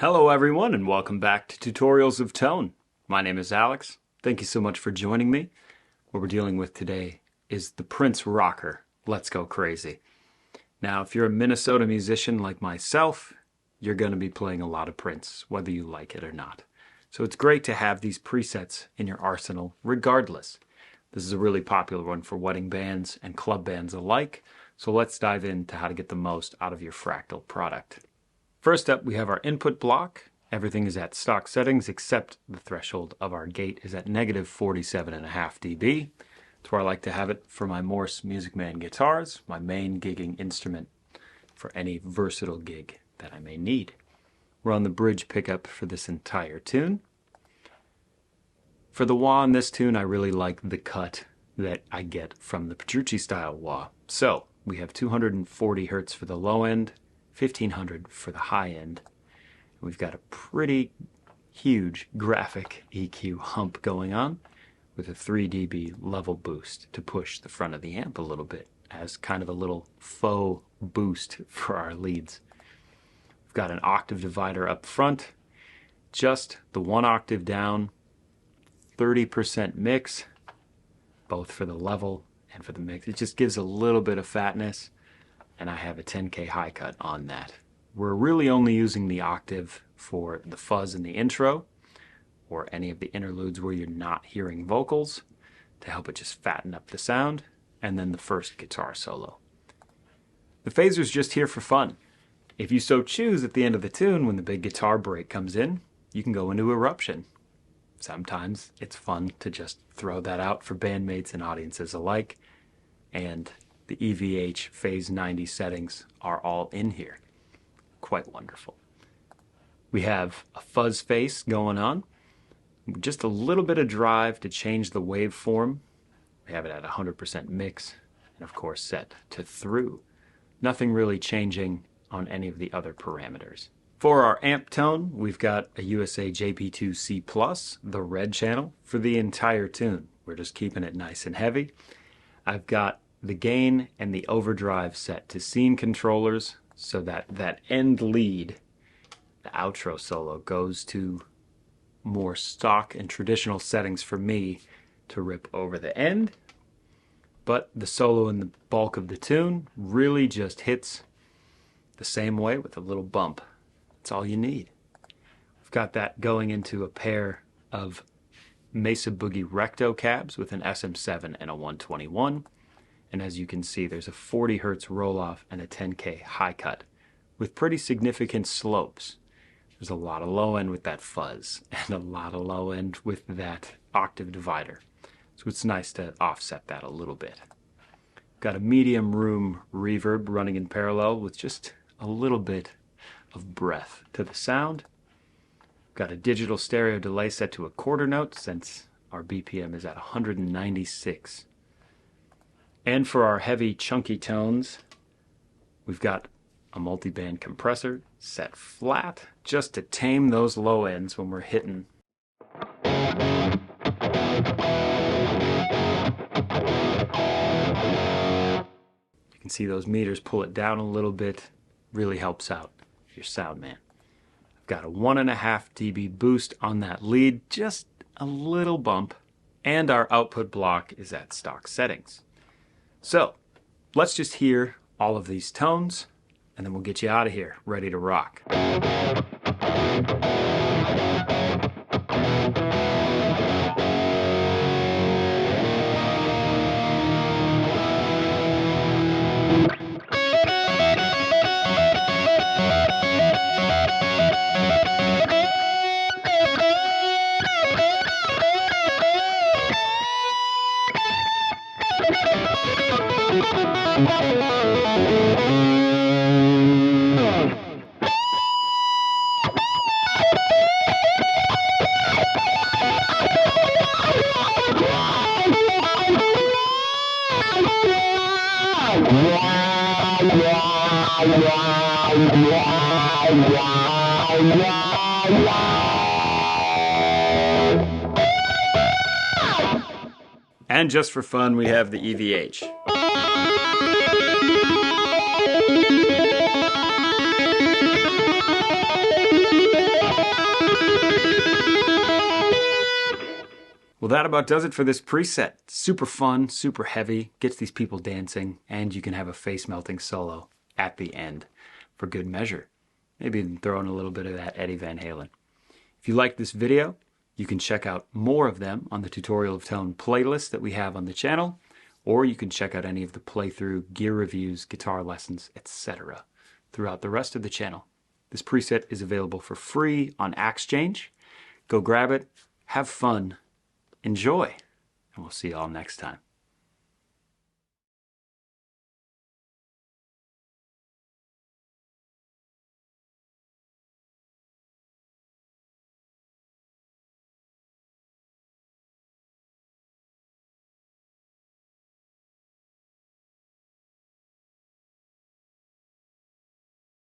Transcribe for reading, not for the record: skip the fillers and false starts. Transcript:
Hello everyone and welcome back to Tutorials of Tone. My name is Alex. Thank you so much for joining me. What we're dealing with today is the Prince rocker, Let's Go Crazy. Now if you're a Minnesota musician like myself, you're going to be playing a lot of Prince, whether you like it or not. So it's great to have these presets in your arsenal regardless. This is a really popular one for wedding bands and club bands alike, so let's dive into how to get the most out of your Fractal product. First up, we have our input block. Everything is at stock settings except the threshold of our gate is at negative 47.5 dB. That's where I like to have it for my Morse Music Man guitars, my main gigging instrument for any versatile gig that I may need. We're on the bridge pickup for this entire tune. For the wah in this tune, I really like the cut that I get from the Petrucci style wah. So we have 240 Hertz for the low end, 1500 for the high end. We've got a pretty huge graphic EQ hump going on with a 3 dB level boost to push the front of the amp a little bit as kind of a little faux boost for our leads. We've got an octave divider up front, just the 1 octave down, 30% mix, both for the level and for the mix. It just gives a little bit of fatness. And I have a 10K high cut on that. We're really only using the octave for the fuzz in the intro or any of the interludes where you're not hearing vocals to help it just fatten up the sound, and then the first guitar solo. The phaser's just here for fun. If you so choose at the end of the tune when the big guitar break comes in, you can go into eruption. Sometimes it's fun to just throw that out for bandmates and audiences alike, and the EVH phase 90 settings are all in here. Quite wonderful. We have a fuzz face going on. Just a little bit of drive to change the waveform. We have it at 100% mix and of course set to through. Nothing really changing on any of the other parameters. For our amp tone, we've got a USA JP-IIC+, the red channel, for the entire tune. We're just keeping it nice and heavy. I've got the gain and the overdrive set to scene controllers so that that end lead, the outro solo, goes to more stock and traditional settings for me to rip over the end. But the solo in the bulk of the tune really just hits the same way with a little bump. That's all you need. We've got that going into a pair of Mesa Boogie recto cabs with an SM7 and a 121. And as you can see, there's a 40 Hertz roll-off and a 10K high cut with pretty significant slopes. There's a lot of low end with that fuzz and a lot of low end with that octave divider. So it's nice to offset that a little bit. Got a medium room reverb running in parallel with just a little bit of breath to the sound. Got a digital stereo delay set to a quarter note since our BPM is at 196. And for our heavy, chunky tones, we've got a multiband compressor set flat just to tame those low ends when we're hitting. You can see those meters pull it down a little bit. Really helps out your sound man. I've got a 1.5 dB boost on that lead, just a little bump, and our output block is at stock settings. So, let's just hear all of these tones, and then we'll get you out of here, ready to rock. And just for fun, we have the EVH. Well, that about does it for this preset. Super fun, super heavy, gets these people dancing, and you can have a face-melting solo at the end for good measure. Maybe even throw in a little bit of that Eddie Van Halen. If you like this video, you can check out more of them on the Tutorial of Tone playlist that we have on the channel, or you can check out any of the playthrough, gear reviews, guitar lessons, etc. throughout the rest of the channel. This preset is available for free on Axchange. Go grab it, have fun, enjoy, and we'll see you all next time.